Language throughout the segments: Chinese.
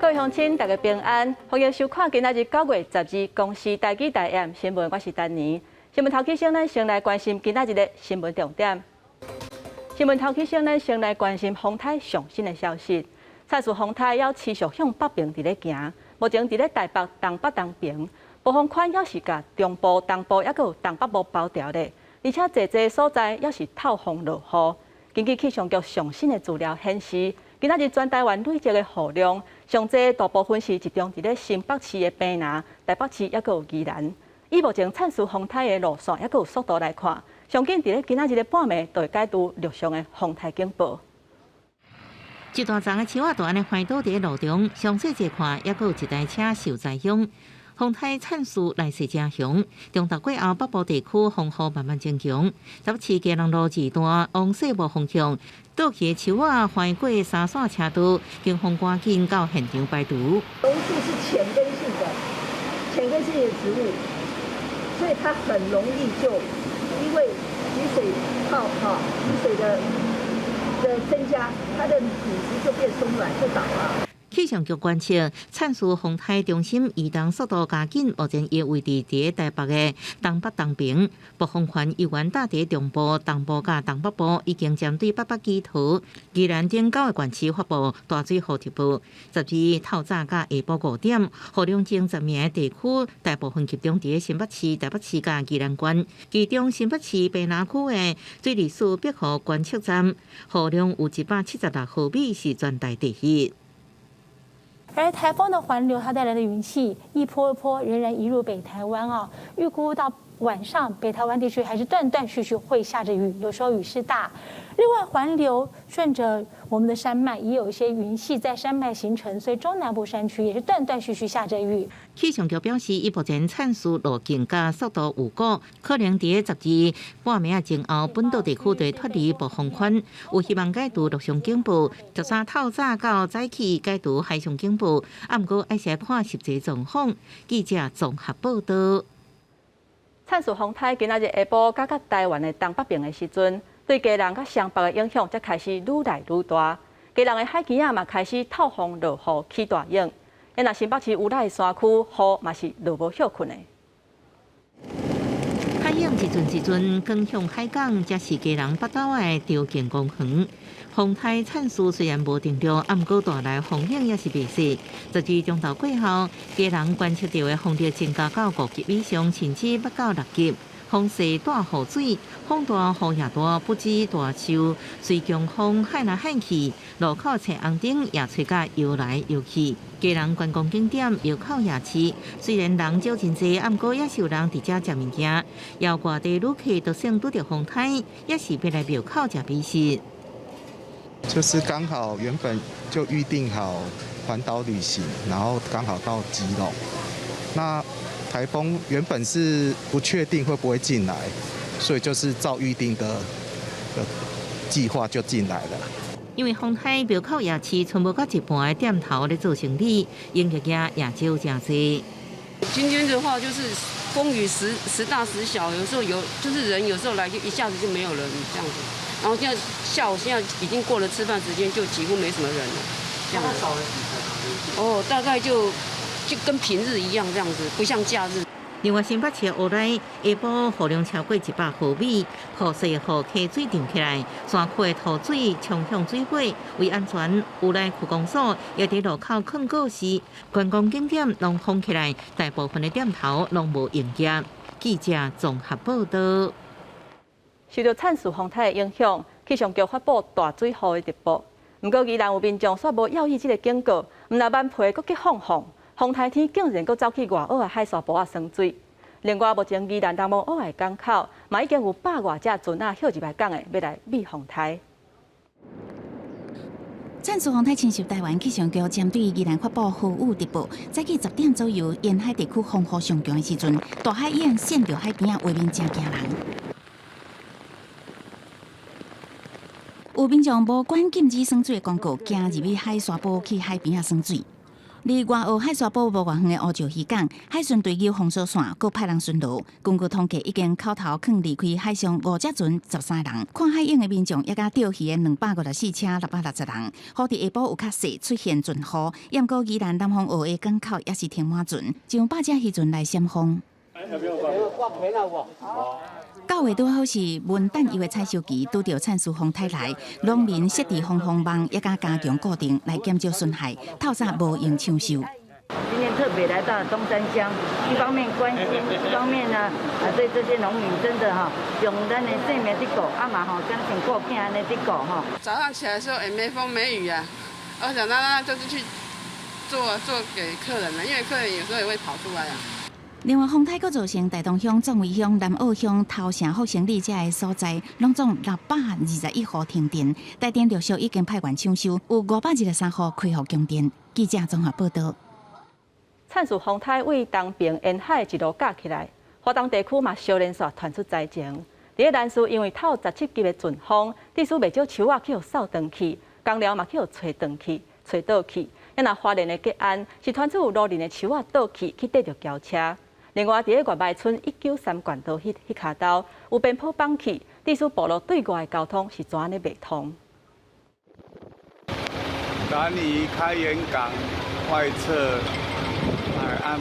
各位乡亲，大家平安，欢迎收看今仔日9月12公司台记台 M 新闻，我是丹妮。新闻头起先，咱先来关心今仔日的新闻重点。新闻头起先，咱先来关心风台上新的消息。蔡氏风台要持续向北边伫咧行，目前伫咧台北、东北、东平，暴风圈也是甲中部、东部也有东北部包掉咧，而且侪所在也是透风落雨。根据气象局上新的资料显示，今仔日全台湾累积的雨量，上侪大部分是集中伫咧新北市的平南、台北市也有宜兰。以目前灿数风台的路线也有速度来看，上紧伫咧今仔日的半暝就会解除陆上的风台警报。一大丛的树仔都安尼翻倒伫路中，详细一看，也有一台车受灾凶。风台灿数来势正凶，中昼过后北部地区风雨慢慢增强。台北市基隆路2段往西部方向，倒去的树仔翻过3线车道，警方赶紧到现场排除。榕树是浅根性的植物，所以它很容易就因为雨水的增加，它的骨质就变松软，就倒了。气象局观测，灿数风台中心移动速度加紧，目前伊位置伫台北的东北东平，暴风圈依然搭伫中部、东部甲东北部，已经针对北北基桃、宜兰等9个县市发布大水预特报。12透早甲下晡5点，雨量前10名的地区大部分集中伫新北市、台北市甲宜兰县，其中新北市北南区的水利署碧湖观测站雨量有176毫米，是全台第一。而台风的环流，它带来的云气一波一波仍然移入北台湾啊。预估到晚上，北台湾地区还是断断续续会下着雨，有时候雨势大。另外，环流顺着我们的山脉，也有一些云系在山脉形成，所以中南部山区也是断断续续下着雨。气象局表示，以目前灿数路径甲速度预估，可能伫12半暝前后，本岛地区会脱离暴风圈，有希望解除陆上警报，13透早到早起解除海上警报。不过，要先看实际状况。记者综合报道。灿数风台今仔日下晡到台湾的东北边的时阵，对基隆甲双北的影响才开始愈来愈大。基隆的海墘仔嘛开始透风落雨起大影，若新北市有来山区雨嘛是落无休困的。海影一阵降向海港，才是基隆北岛的条件公园。风台灿数虽然无定着，不过带来风影也是未小。12中昼过后，基隆观测到的风力增加到5级以上，甚至要到6级。风势大雨水，风大雨也大，不止大树，随强风喊来喊去，路口车红灯也吹甲摇来摇去。基隆观光景点庙口夜市，虽然人少真济，不过也是有人伫遮食物件。有外地旅客都算拄着风台，也是要来庙口食美食。就是刚好原本就预定好环岛旅行，然后刚好到基隆。那台风原本是不确定会不会进来，所以就是照预定的计划就进来了。因为风台庙口夜市全部到一半的店头咧做生意，营业额也少真济。今天的话就是风雨时大时小，有时候就是人有时候来就一下子就没有人这样子。然后现在下午现在已经过了吃饭时间，就几乎没什么人了。这样子。少了几成？大概就跟平日一样这样子，不像假日。另外，新北市乌来下晡雨量超过100毫米，雨势雨溪水涨起来，山区的土水冲向水尾。为安全，乌来区公所也伫路口放告示，观光景点拢封起来，大部分的店头拢无营业。记者综合报道。受到灿数风台的影响，气象局发布大水雨的特报。不过，宜兰有民众煞无要意这个警告，唔那万倍搁去放风，风台天竟然搁走去外澳的海沙坡啊生水。另外，目前宜兰东澳澳的港口嘛已经有100多只船啊休入来港的，要来避风台。灿数风台侵袭台湾，气象局针对宜兰发布豪雨特报。早起10点左右，沿海地区风雨上强的时阵，大海已经陷到海边啊，外面真惊人。有民众无管禁止耍水的广告，行入去海沙坡去海边啊耍水。离外澳海沙堡无偌远的乌石渔港，海巡队由封锁线，搁派人巡逻。根据统计，已经口头肯离开海上5只船13人。看海影的民众，也甲钓鱼的254车660人。雨伫下晡有较细出现阵雨，也过宜兰南方澳的港口也是停满船，上100只渔船来闪风。9月多好是文旦油的采收期，拄着灿树风台来，农民设置防风网，也加强固定来减少损害，透早无用抢收。今天特别来到东山乡，一方面关心，一方面呢，对这些农民真的用咱的生命在顾，嘛跟像顾囝安尼在顾早上起来的时候也没风没雨啊，我想那就是去做给客人了，因为客人有时候也会跑出来啊。另外，风台阁造成大同乡、壮围乡、南澳乡、头城、福成里这的所在，拢总621户停电，台电陆续已经派员抢修，有523户恢复供电。记者综合报道。灿树风台为东边沿海一路架起来，华东地区嘛小连续传出灾情。第一南树因为透17级的阵风，地区袂少树仔去扫断去，工寮嘛去吹断去、吹倒去。也若花莲的结案是传出有路人的树仔倒去缀着轿车。另外，伫个外村193管道迄卡道有边坡绑起，地区部落对外的交通是怎安尼袂通？南宜开元港外侧海岸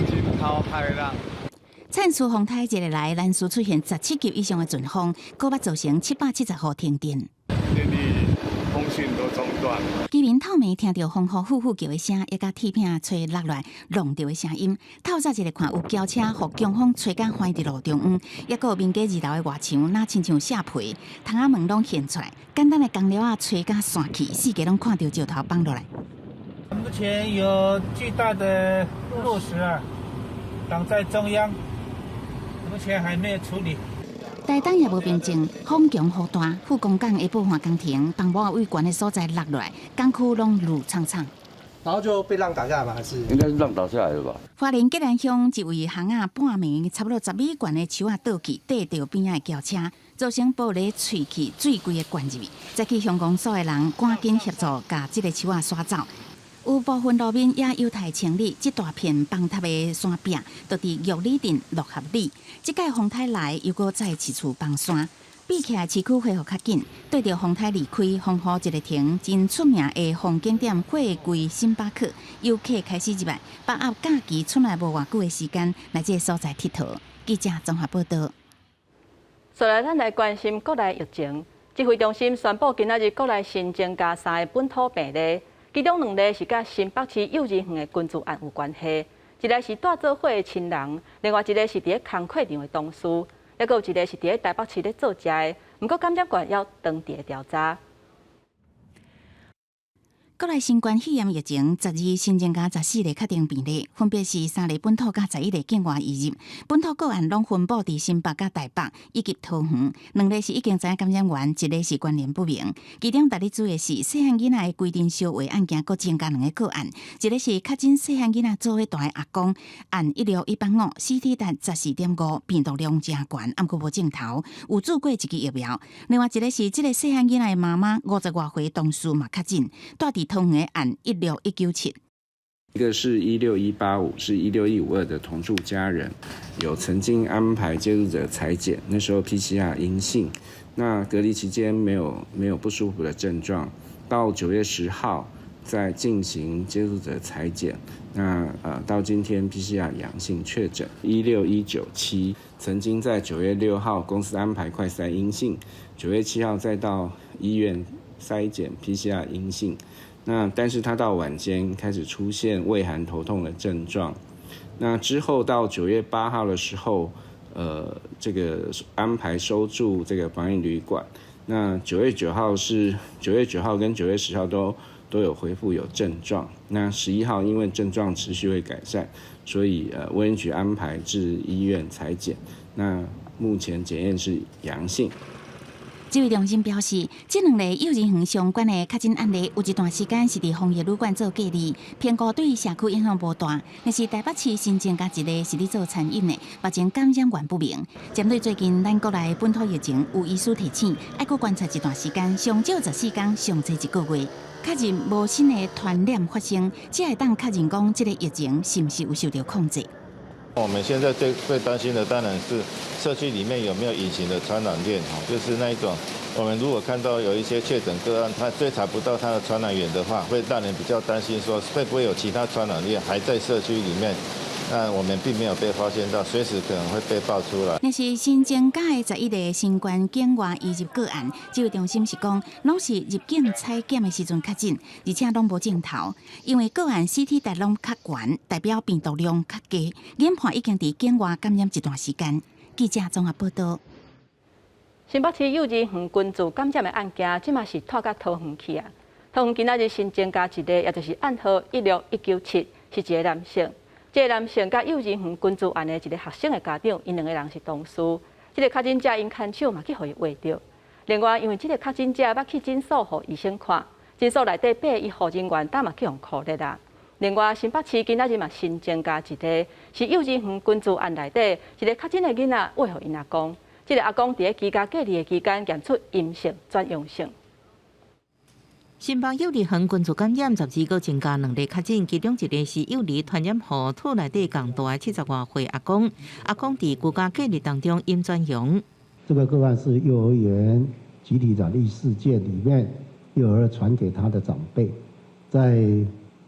惊涛骇浪。灿树风台一日来，南市出现17级以上的阵风，搁捌造成770户停电。电力通讯都中断。居民透暝听到风呼呼呼叫的声，也甲铁片吹落来弄着的声音。透早一日看有轿车互强风吹甲翻伫路中央，也有民家二楼的外墙，那亲像下皮，窗仔门拢现出来。简单的工料吹甲散去，四界拢看到石头放落来。目前有巨大的落石挡在中央，目前还没有处理。台东也无平静，风强雨大，富工港下晡换工停，帮某位悬的所在落落来，港区拢路苍苍。然后就被浪打下来吗？还是应该是浪倒下来了吧？花莲吉兰乡一位巷仔半暝，差不多10米悬的树仔倒去，缀着边仔的轿车，造成玻璃碎去，水规个灌入去。再去乡公所的人赶紧协助，把这个树仔刷走。有部分路面也犹太清理，这大片崩塌的山壁，就伫玉里镇六合里。这届风台来，又搁再一次崩山，比起来市区恢复较紧。对着风台离开，风雨一日停，真出名的风景点货柜星巴克游客开始入来，把握假期出来无偌久的时间来这个所在佚佗。记者综合报道。接下来咱来关心国内疫情。指挥中心宣布，今仔日国内新增加3个本土病例。其中2例是甲新北市幼稚园的捐助案有关系，一个是带做伙的亲人，另外一个是伫咧工课场的同事，还有一个是伫咧台北市咧做食的。不过检察官要当地调查。国内新冠肺炎疫情12新增加14例确定病例，分别是3例本土加11例境外移入。本土个案拢分布伫新北甲台北以及桃园，2例是已经知影感染源，1例是关联不明。其中特别注意的是，细汉囡仔的规定烧话案件，佫增加2个个案，一个是确诊细汉囡仔做伙大的阿公，按16185 CT 值14.5，病毒量真悬，毋过无症头，有做过1剂疫苗。另外一个是这个细汉囡仔的妈妈50多岁同事嘛确诊，住伫同园案16197。一个是16185，是16152的同住家人，有曾经安排接触者采检，那时候 PCR 阴性，那隔离期间没有不舒服的症状，到9月10号再进行接触者采检，那到今天 PCR 阳性确诊16197，曾经在9月6号公司安排快筛阴性，9月7号再到医院筛检 PCR 阴性。那但是他到晚间开始出现畏寒头痛的症状，那之后到9月8号的时候，这个安排收住这个防疫旅馆。那9月9号跟9月10号都有恢复有症状。那11号因为症状持续会改善，所以卫生局安排至医院采检。那目前检验是阳性。这位中心表示，这2个幼儿园相关的确诊案例，有一段时间是伫防疫旅馆做隔离，评估对社区影响无大。但是台北市新增加一个是伫做餐饮的，目前感染源不明。针对最近咱国内本土疫情，有医师提醒，要搁观察一段时间，上少14天，上侪1个月。确认无新的传染发生，才会当确认讲这个疫情是不是有受到控制。我们现在最担心的当然是社区里面有没有隐形的传染链，就是那一种，我们如果看到有一些确诊个案，他追查不到他的传染源的话，会让人比较担心说会不会有其他传染链还在社区里面。那我们并没有被发现到，随时可能会被爆出来。那是新增加的11个新冠境外移入个案，这位中心是讲，拢是入境采检的时阵确诊，而且拢无症头，因为个案 CT 值拢较悬，代表病毒量较低，研判已经伫境外感染一段时间。记者综合报道。新北市幼儿园群聚感染的案件，即嘛是拖到桃园去啊。桃园今仔日新增加一个，也就是暗号16197，是一个男性。这个男性甲幼儿园群聚案的一个学生的家长，因2个人是同事。这个确诊者因牵手嘛去互伊画着。另外，因为这个确诊者捌去诊所互医生看，诊所内底8个医护人员当嘛去用酷热啊。另外，新北市今仔日嘛新增加一个，是幼儿园群聚案内底一个确诊的囡仔话互因阿公。这个阿公伫咧居家隔离的期间验出阴性转阳性。新北幼儿园群聚感染12个增加2例确诊，其中1个是幼儿传染户厝内底共大的70多岁阿公，阿公伫居家隔离当中阴转阳。这个个案是幼儿园集体染疫事件里面，幼儿传给他的长辈，在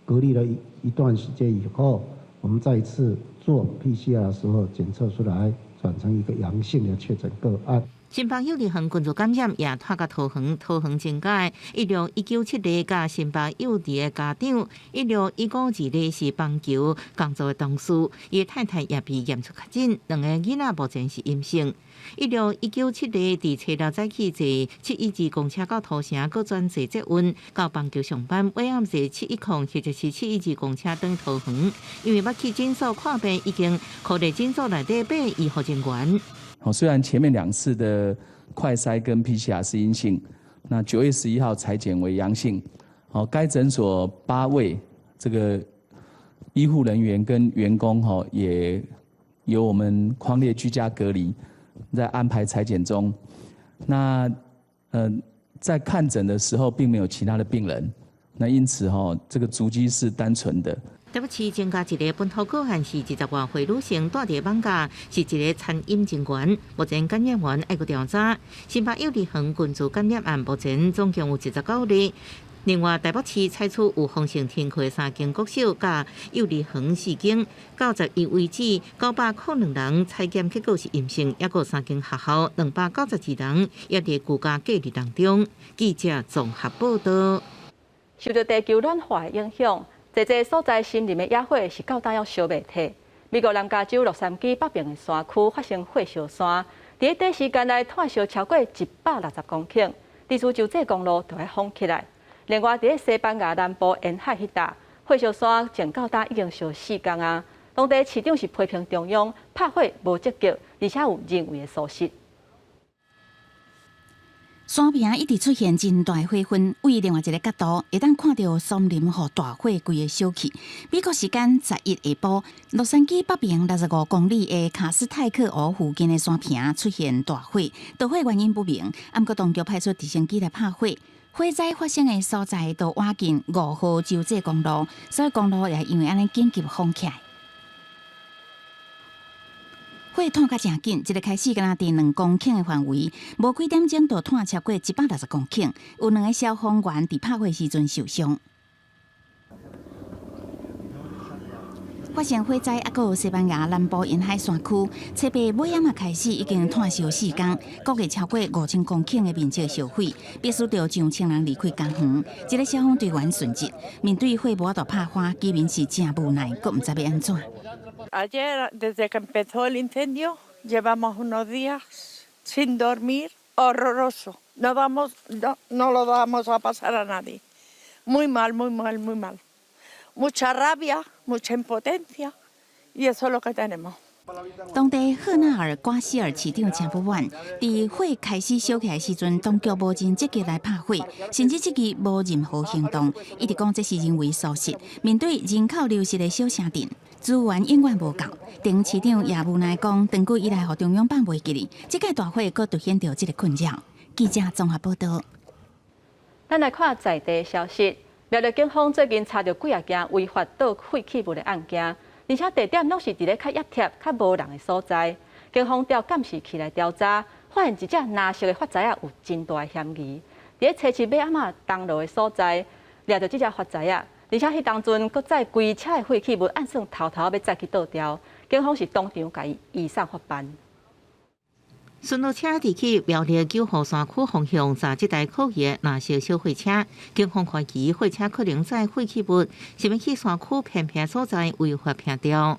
隔离了一段时间以后，我们再一次做 PCR 的时候检测出来，转成一个阳性的确诊个案。新北幼儿园群聚感染也拖到桃园，桃园增加16197例，甲新北幼儿的家长16152例是棒球工作的同事，伊太太也被验出确诊，2个囡仔目前是阴性。16197例伫初六早起坐712公车到土城，佮转坐捷运到棒球上班，尾暗坐710或者是712公车转桃园，因为捌去诊所看病，已经扣在诊所内底8个医护人员。虽然前面2次的快筛跟 PCR 是阴性，那9月11号采检为阳性。该诊所8位这个医护人员跟员工也由我们匡列居家隔离，在安排采检中。那在看诊的时候并没有其他的病人，那因此这个足迹是单纯的。台北市增加1个本土个案，是20多岁女性住伫艋舺，是一个餐饮人员。目前感染源要搁调查。新北幼儿园群聚感染案目前总共有19例。另外，台北市采取有风险停课3间国小，甲幼儿园4间。到11为止，902人采检结果是阴性，也有3间学校292人也伫居家隔离当中。记者综合报道。受到地球暖化的影响，在这所在森林的野火是到今要烧袂退。美国南加州洛杉矶北边的山区发生火烧山，在短时间内炭烧超过160公顷，地处州际公路就要封起来。另外，在西班牙南部沿海迄带，火烧山前到今已经烧4天啊。当地市长是批评中央拍火无积极，而且有人为的疏失。山边一直出现真大火焰，为另外一个角度，会当看到森林和大火规个烧起。美国时间11下晡，洛杉矶北边65公里的卡斯泰克湖附近的山坪出现大火，导火原因不明。不过当局派出直升机来拍火。火灾发生的所在都挖近5号州际公路，所以公路也因为安尼紧急封起来。火炭甲正紧，一个开始，敢若伫2公顷的范围，无几点钟就炭超过160公顷，有2个消防员伫拍火时阵受伤。发生火灾，还有西班牙南部沿海山区，设备尾仔开始已经炭烧4天，估计超过5000公顷的面积烧毁，必须着上千人离开工园。一个消防队员殉职。面对火无法度拍花，居民是真无奈，阁唔知要安怎。Ayer, desde que empezó el incendio, llevamos unos días sin dormir, horroroso. No lo damos a pasar a nadie. Muy mal, muy mal, muy mal. Mucha rabia, mucha impotencia, y eso es lo que tenemos. 当地赫纳尔瓜希尔市长陈福万，伫火开始烧起来时阵，当局无真积极来拍火，甚至这个无任何行动，一直讲这是人为疏失。面对人口流失的小城镇，资源永远无够。丁市长也无奈讲，长久以来，互中央放袂记哩，这届大火佫凸显到这个困扰。记者综合报道。咱来看在地消息，苗栗警方最近查到几啊件违法倒废弃物的案件。而且地点拢是伫咧较压贴、较无人的所在，警方调监视器来调查，发现一只蓝色的发财有真大的嫌疑。伫咧车市尾仔嘛东路的所在，掠到这只发财而且迄当阵搁载规车的废弃物，按算偷要载去倒掉，警方是当场甲伊移送法办。顺路车伫去苗栗9号线区方向查这台可疑蓝色小货车，警方怀疑货车可能载废弃物，想要去山区偏僻所在违法偏掉。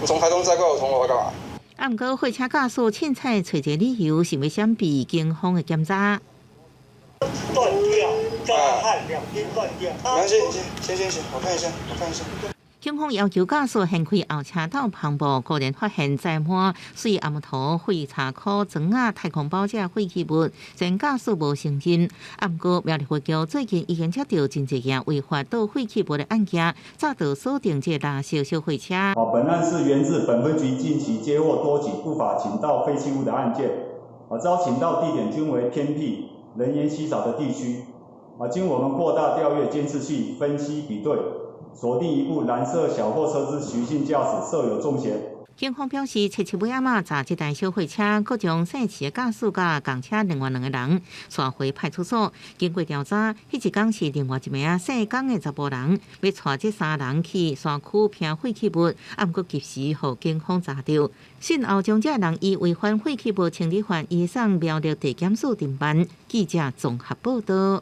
我从台东载过来，我从我干嘛？毋过货车驾驶凊彩找一个理由，想要闪避警方的检查。断掉，叫他看2边断掉。没关系，行，我看一下。警方要求驾驶掀开后车道旁部，果然发现载满水暗头、废茶壳、砖仔、太空包这废弃物，虽驾驶无承认。毋过苗栗法局最近已经接到真侪件违法倒废弃物的案件，早就锁定这蓝色小货车。本案是源自本分局近期接获多起不法倾倒废弃物的案件，遭倾倒地点均为偏僻、人烟稀少的地区。经我们扩大调阅监视器分析比对。锁定一部蓝色小货车之徐姓驾驶设有重嫌。警方表示，七尾仔嘛查这台小货车，各将姓市的驾驶甲共车另外2个人送回派出所。经过调查，迄一天是另外一名姓江的查甫人，要带这3人去山区拼废弃物，毋过及时互警方查到。讯后将这人以违反废弃物清理法移送苗栗地检署侦办。记者综合报道。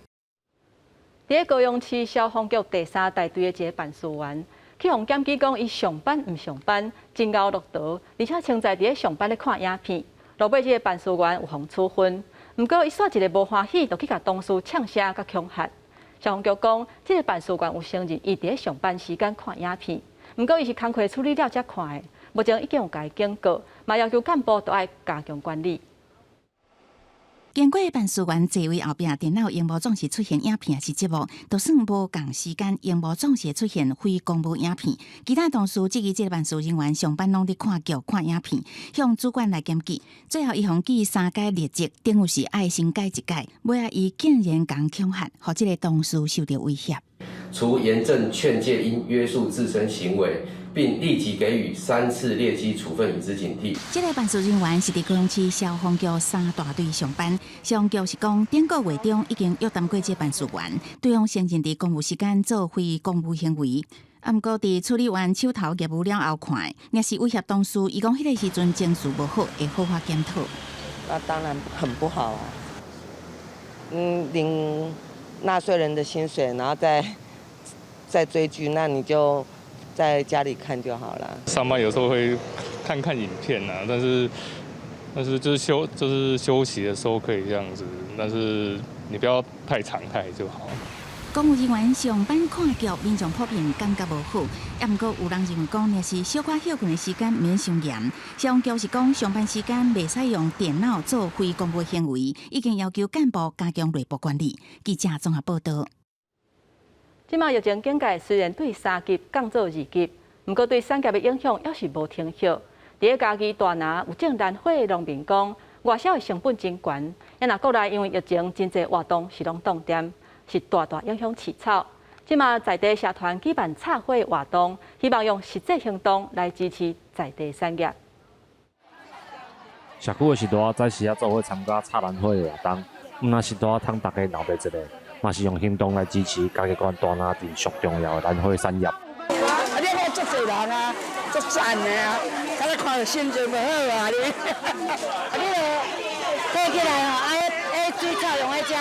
伫高雄市消防局第3大队的一个办事员，去互检举讲伊上班毋上班，真熬落倒，而且称在伫咧上班咧看影片，落尾这个办事员有互处分。毋过伊煞一个无欢喜，就去甲同事呛声甲恐吓。消防局讲，这个办事员有承认伊伫咧上班时间看影片，毋过伊是工课处理了才看的，目前已经有甲伊警告，嘛要求干部都爱加强管理。经过办事员座位后壁电脑荧幕总是出现影片还是节目，就算无共时间，荧幕总是会出现非公务影片。其他同事质疑这个办事人员上班拢伫看剧、看影片，向主管来检举。最后，伊互记3届劣迹，等于是爱先改一改。尾仔伊竟然讲恐吓，互这个同事受到威胁。除严正劝诫应约束自身行为，并立即给予3次劣迹处分以资警惕。这个办事人员是伫高雄市消防局3大队上班。消防局是讲，顶个月中已经约谈过这办事员，对方承认伫公务时间做非公务行为。毋过伫处理完手头业务了后看，也是威胁同事，伊讲迄个时阵情绪无好，会好好检讨。那当然很不好啊。领纳税人的薪水，然后再追剧，那你就在家里看就好了。上班有时候会看影片啊，但是就是休息的时候可以这样子，但是你不要太常态就好。公务人员上班看剧，民众普遍感觉无好，毋过有人认为讲，若是小可休困的时间免伤严。消防局是讲，上班时间袂使用电脑做非公务行为，已经要求干部加强内部管理。记者综合报道。即马疫情警戒虽然对3级降做2级，毋过对3级的影响也是无停歇。伫咧家己大拿有种燃火的农民讲，外销的成本真悬，也若国内因为疫情真侪活动是拢冻点，是大影响饲草。即马在地社团举办插火活动，希望用实际行动来支持在地产业。社区的时代早时做伙参加插燃火的活动，若是多通大家闹白一个，嘛是用行动来支持家己县大拿镇上重要的燃火产业。你看足侪人啊，足赞的啊，敢若看到心情就好啊你。你火起来吼，水草用来食，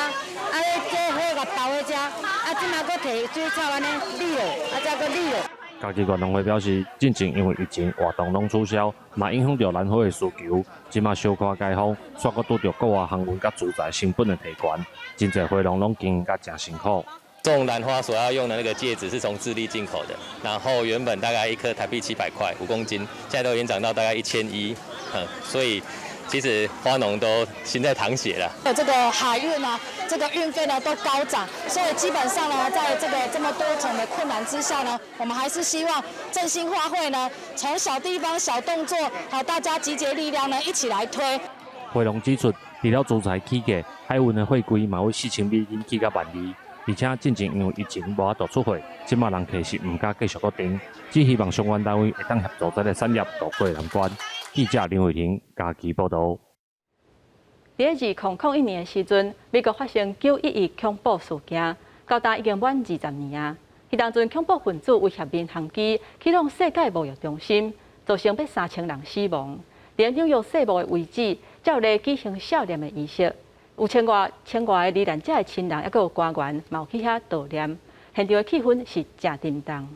这火甲包来食，即马搁摕水草安尼沥落，再搁沥落。家己县农会表示，进前因为疫情活动拢取消，嘛影响到燃火的需求。即马小可解封，煞搁拄着国外航运甲资材成本的提悬，真侪花农拢经营甲真辛苦。种兰花所要用的那个戒指是从智利进口的，然后原本大概一颗台币700块5公斤，现在都已经涨到大概1100，所以其实花农都心在淌血了。这个海运啊，这个运费呢都高涨，所以基本上呢，在这个这么多重的困难之下呢，我们还是希望振兴花卉呢，从小地方小动作，好大家集结力量呢，一起来推。花农指出，除了租材起价，海运的货柜嘛会4000美金起到12000，而且进前因为疫情无法度出货，即马人客是唔敢继续搁订，只希望相关单位会当协助这个产业渡过难关。记者林伟霆家己报道。在2001年的时阵，美国发生911恐怖事件，到今已经满20年啊。迄当阵恐怖分子威胁民航机启动世界贸易中心，造成约3000人死亡。连纽约世贸的遗址，才有咧举行悼念的仪式，有千外的罹难者的亲人，还有官员，嘛有去遐悼念。现场的气氛是真沉重。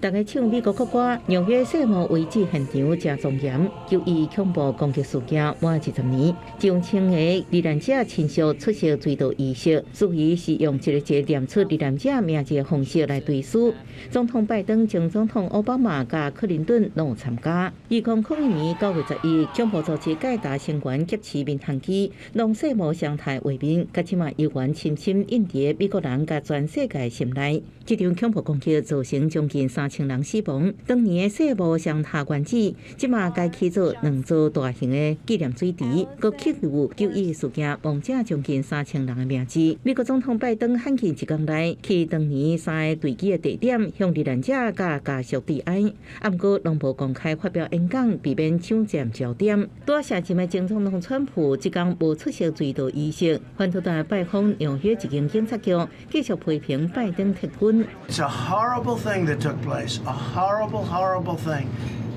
大家唱美国国歌，纽约世贸遗址现场真庄严。911恐怖攻击事件满20年，将千个罹难者亲属出席追悼仪式，属于是用一个念出罹难者名字的方式来追思。总统拜登、前总统奥巴马甲克林顿拢有参加。2001年9月11日，恐怖组织盖达成员劫持民航机，让世贸生态画面，甲即马犹原深深印伫美国人甲全世界心内。这场恐怖攻击造成将近3000人死亡。当年的世贸双塔原址，即马改起做2座大型的纪念水池，佮记录911事件亡者将近3000人的名字。美国总统拜登罕见1天内去当年3个坠机的地点，向罹难者甲家属致哀。不过，拢无公开发表演讲，避免抢占焦点。在下任的前总统川普即天无出席追悼仪式，反对党拜访纽约一间警察局，继续批评拜登撤军。It's a horrible thing that took place. A horrible, horrible thing.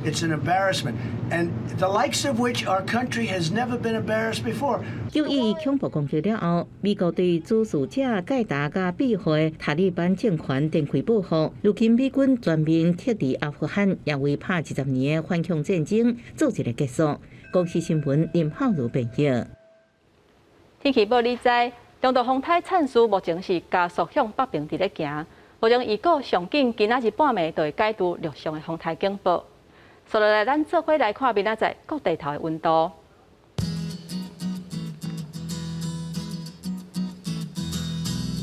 It's an embarrassment, and the likes of which our country has never been embarrassed before. 911恐怖攻击了后，美国对主事者盖达甲庇护的塔利班政权展开报复。如今美军全面撤离阿富汗，也为拍20年的反恐战争做一个结束。国际新闻林浩如报道。天气报你知，中度风台灿树目前是加速向北平伫咧行。目前预估上紧今仔日半暝就会解除陆上的风台警报。接落来，咱做伙来看明仔载各地头的温度。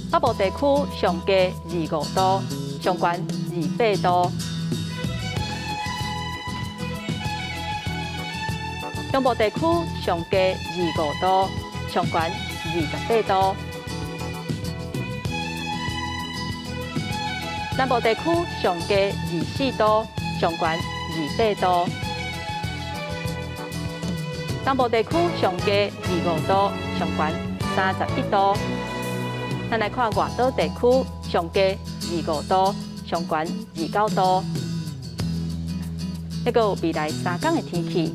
北部地区上低25度，上悬28度；中部地区上低25度，上悬28度；南部地区上低24度，上悬28度；东部地区上低25度，上悬31度。咱来看外岛地区，上低25度，上悬29度。还有未来3天的天气。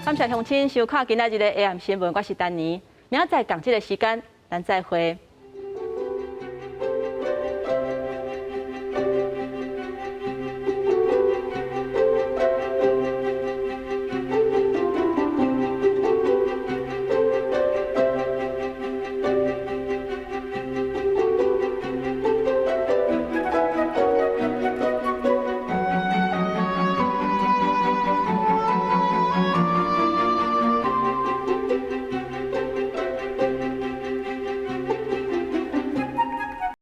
感谢乡亲收看今仔日的 AM 新闻，我是丹妮。明仔载同这个时间，咱再会。